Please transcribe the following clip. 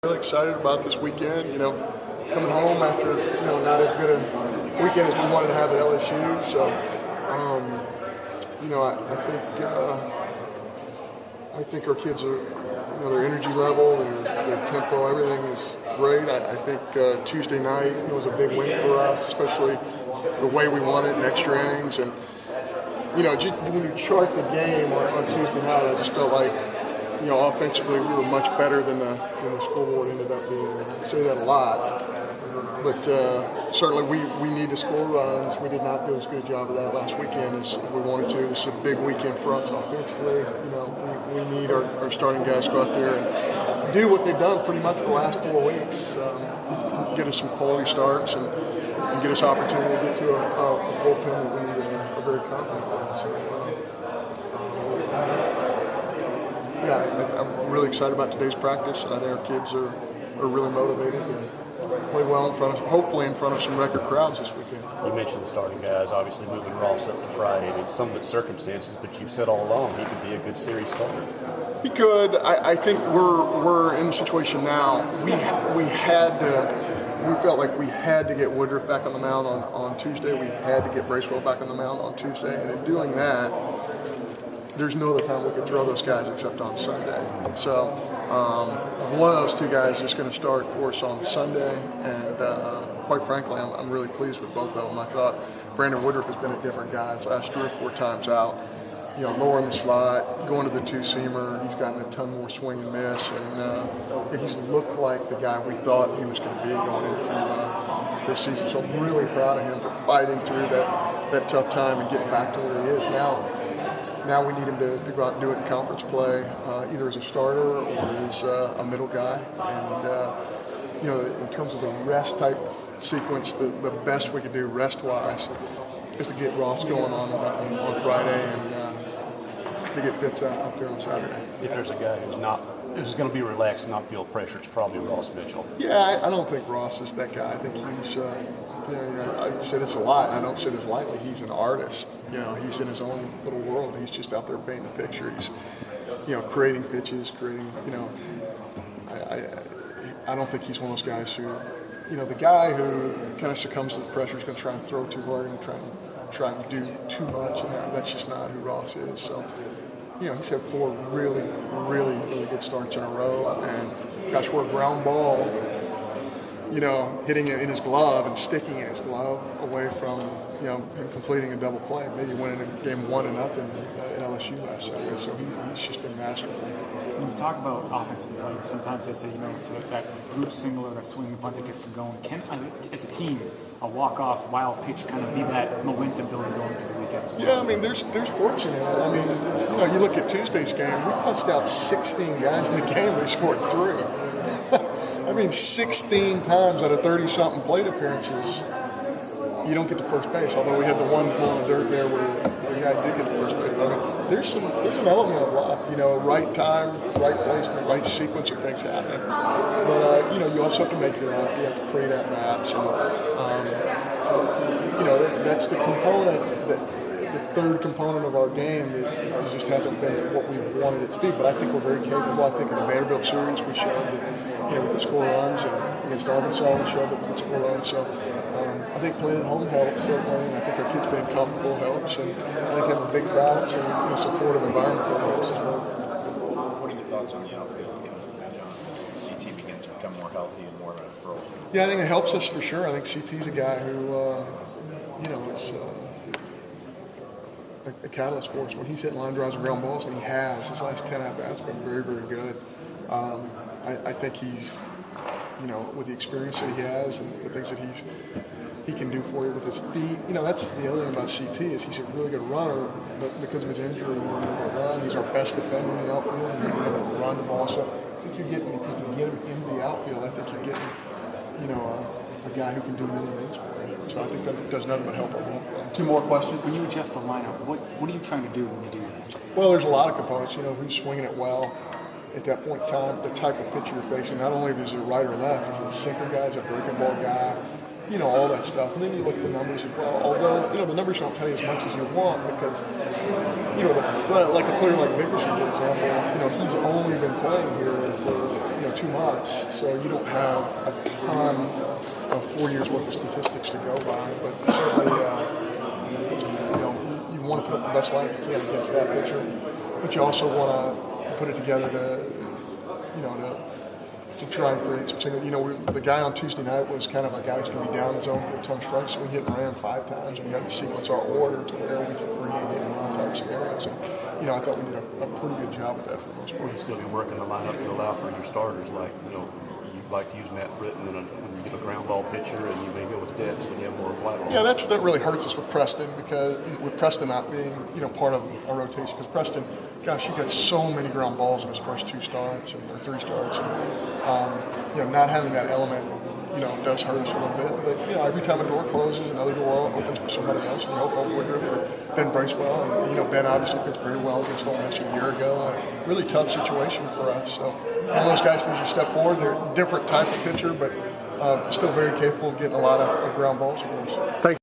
Really excited about this weekend. Coming home after not as good a weekend as we wanted to have at LSU. So, I think our kids are, their energy level, their tempo, everything is great. I think Tuesday night was a big win for us, especially the way we won it in extra innings. And just when you chart the game on Tuesday night, I just felt like, offensively we were much better than the scoreboard ended up being. I say that a lot, but certainly we need to score runs. We did not do as good a job of that last weekend as we wanted to. This is a big weekend for us offensively. We need our starting guys to go out there and do what they've done pretty much for the last 4 weeks. Get us some quality starts and get us opportunity to get to a bullpen that we are very confident with. So, I'm really excited about today's practice, and I think our kids are really motivated and play well hopefully in front of some record crowds this weekend. You mentioned the starting guys, obviously moving Ross up to Friday. It's some of its circumstances, but you've said all along he could be a good series starter. He could. I think we're in the situation now. We felt like we had to get Woodruff back on the mound on Tuesday. We had to get Bracewell back on the mound on Tuesday, and in doing that, there's no other time we could throw those guys except on Sunday. So one of those two guys is going to start for us on Sunday, and quite frankly, I'm really pleased with both of them. I thought Brandon Woodruff has been a different guy his last 3 or 4 times out. Lower in the slot, going to the two-seamer. He's gotten a ton more swing and miss, and he's looked like the guy we thought he was going to be going into this season. So I'm really proud of him for fighting through that tough time and getting back to where he is now. We need him to go out and do it in conference play, either as a starter or as a middle guy. And, in terms of the rest type sequence, the best we could do rest-wise is to get Ross going on Friday and to get Fitz out there on Saturday. If there's a guy who's going to be relaxed and not feel pressure, it's probably Ross Mitchell. Yeah, I don't think Ross is that guy. I think he's, I say this a lot, and I don't say this lightly, he's an artist. He's in his own little world. He's just out there painting the picture. He's, creating pitches, I don't think he's one of those guys who, the guy who kind of succumbs to the pressure is going to try and throw too hard and try and do too much, and that's just not who Ross is. So, he's had 4 really, really, really good starts in a row, and gosh, we're a ground ball, hitting it in his glove and sticking in his glove away from, him completing a double play, maybe winning a game 1-0 at LSU last Saturday. So he's just been masterful. When you talk about offensive play, sometimes they say, it's that group single or that swinging bunt that gets them going. Can, as a team, a walk-off wild pitch kind of be that momentum building going into the weekend as well? Yeah, there's fortune in it. You look at Tuesday's game, we punched out 16 guys in the game, we scored 3. 16 times out of 30-something plate appearances, you don't get to first base. Although we had the one ball in the dirt there where the guy did get to first base. There's an element of luck. Right time, right placement, right sequence of things happening. But you also have to make your up. You have to create at bats, and that's the component the third component of our game that just hasn't been what we wanted it to be. But I think we're very capable. I think in the Vanderbilt series we showed that we can score runs, and against Arkansas we showed that we can score runs. So I think playing at home helps certainly, and I think our kids being comfortable helps, and I think having big crowds and a supportive environment really helps as well. What are your thoughts on the outfield as CT begins to become more healthy and more pro? Yeah, I think it helps us for sure. I think CT's a guy who is a catalyst for us. When he's hitting line drives and ground balls, and he has, his last 10 at-bats been very, very good. I think he's, with the experience that he has and the things that he can do for you with his feet. That's the other thing about CT is he's a really good runner, but because of his injury, he's our best defender in the outfield, and he's able to run the ball. So I think if you can get him into the outfield, I think you're getting, a guy who can do many things for you. So I think that does nothing but help our ball play. 2 more questions. When you adjust the lineup, what are you trying to do when you do that? Well, there's a lot of components. Who's swinging it well at that point in time, the type of pitcher you're facing. Not only is it right or left, is it a sinker guy, is it a breaking ball guy, all that stuff. And then you look at the numbers as well. Although, the numbers don't tell you as much as you want because, like a player like Nickerson, for example, he's only been playing here for, 2 months, so you don't have a ton of 4 years worth of statistics to go by. But certainly, you want to put up the best line you can against that pitcher, but you also want to put it together to try and create some single. The guy on Tuesday night was kind of a guy who's going to be down the zone for a ton of strikes, so we hit and ran 5 times, and we got to sequence our order to where we can create hit and run type scenarios. And I thought we did a pretty good job with that for the most part. You'll still be working the lineup to allow for your starters, like you like to use Matt Britton when you get a ground ball pitcher, and you may go with Detz when you have more flat balls. Yeah, that really hurts us with Preston, because with Preston not being part of our rotation, because Preston, gosh, he got so many ground balls in his first 2 starts or 3 starts, and not having that element does hurt us a little bit. But every time a door closes, another door opens for somebody else. And Woodruff or Ben Bracewell, and Ben obviously pitched very well against Ole Miss a year ago. A really tough situation for us. So one of those guys needs to step forward. They're a different type of pitcher, but still very capable of getting a lot of ground balls for us. Thanks.